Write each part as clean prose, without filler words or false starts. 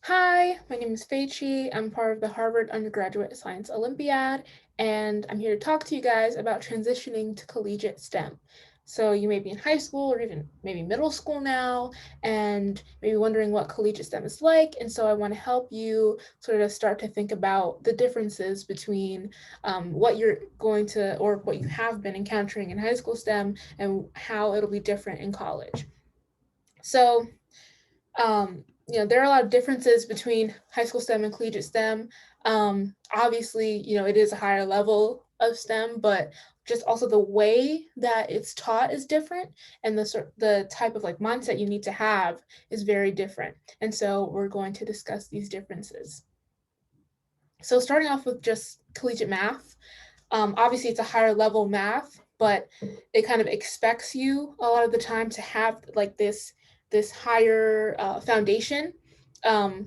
Hi, my name is Fei Chi. I'm part of the Harvard Undergraduate Science Olympiad, and I'm here to talk to you guys about transitioning to collegiate STEM. So you may be in high school or even maybe middle school now, and maybe wondering what collegiate STEM is like. And so I want to help you sort of start to think about the differences between what you're going to or what you have been encountering in high school STEM and how it'll be different in college. So there are a lot of differences between high school STEM and collegiate STEM. Obviously, it is a higher level of STEM, but just also the way that it's taught is different, and the type of like mindset you need to have is very different. And so we're going to discuss these differences. So starting off with just collegiate math, obviously it's a higher level math, but it kind of expects you a lot of the time to have like this higher foundation.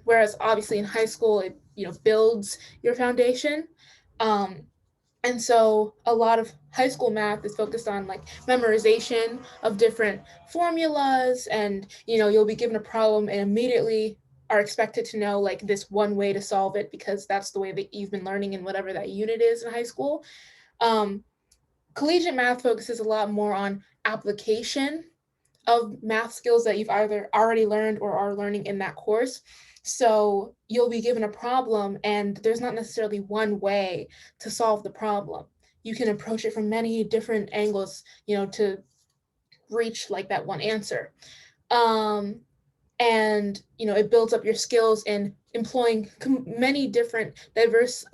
Whereas obviously in high school it builds your foundation. Um, and so a lot of high school math is focused on like memorization of different formulas, and you'll be given a problem and immediately are expected to know like this one way to solve it because that's the way that you've been learning in whatever that unit is in high school. um, Collegiate math focuses a lot more on application of math skills that you've either already learned or are learning in that course. So you'll be given a problem, and there's not necessarily one way to solve the problem. You can approach it from many different angles, to reach like that one answer. Um, and it builds up your skills in employing many different diverse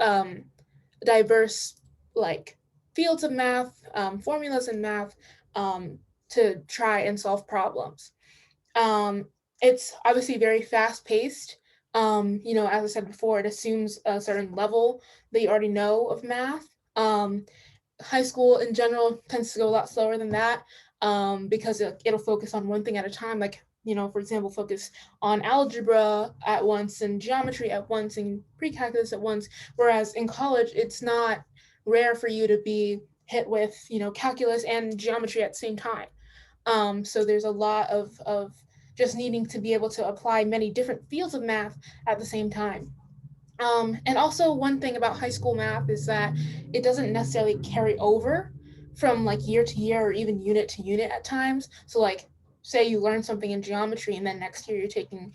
like fields of math, formulas in math, um, to try and solve problems. um, it's obviously very fast paced. As I said before, it assumes a certain level that you already know of math. High school in general tends to go a lot slower than that, because it'll focus on one thing at a time. Like, for example, focus on algebra at once and geometry at once and pre-calculus at once. Whereas in college, it's not rare for you to be hit with, calculus and geometry at the same time. So there's a lot of just needing to be able to apply many different fields of math at the same time. And also, one thing about high school math is that it doesn't necessarily carry over from like year to year or even unit to unit at times. So, like, say you learn something in geometry and then next year you're taking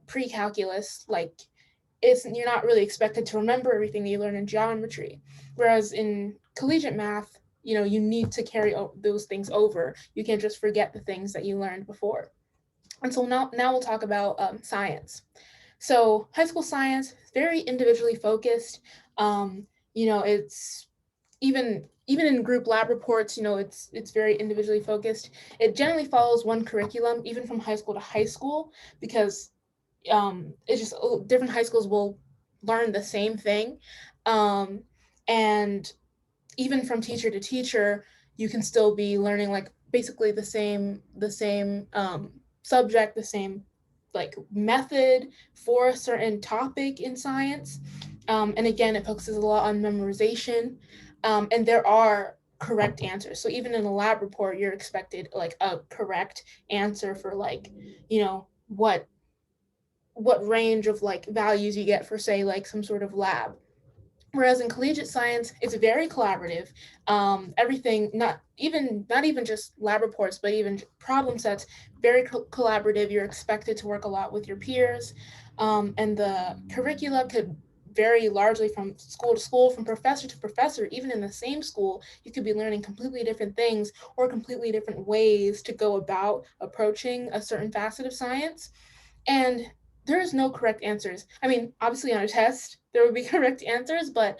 pre-calculus, like you're not really expected to remember everything that you learn in geometry. Whereas in collegiate math, you need to carry those things over. You can't just forget the things that you learned before. And so now we'll talk about science. So high school science is very individually focused. It's even in group lab reports, it's very individually focused. It generally follows one curriculum, even from high school to high school, because it's just different high schools will learn the same thing. Um, and even from teacher to teacher, you can still be learning like basically the same subject, the same like method for a certain topic in science. And again, it focuses a lot on memorization. And there are correct answers. So even in a lab report, you're expected like a correct answer for like, what range of like values you get for say like some sort of lab. Whereas in collegiate science, it's very collaborative. Everything, not even just lab reports, but even problem sets, very collaborative. You're expected to work a lot with your peers, and the curricula could vary largely from school to school, from professor to professor. Even in the same school, you could be learning completely different things or completely different ways to go about approaching a certain facet of science. And there is no correct answers. I mean, obviously on a test there would be correct answers, but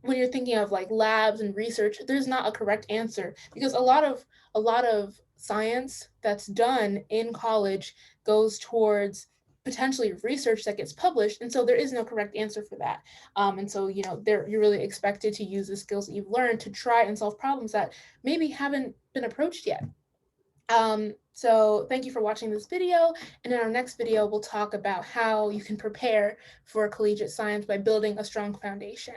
when you're thinking of like labs and research, there's not a correct answer because a lot of science that's done in college goes towards potentially research that gets published, and so there is no correct answer for that. And so you're really expected to use the skills that you've learned to try and solve problems that maybe haven't been approached yet. So thank you for watching this video, and in our next video, we'll talk about how you can prepare for collegiate science by building a strong foundation.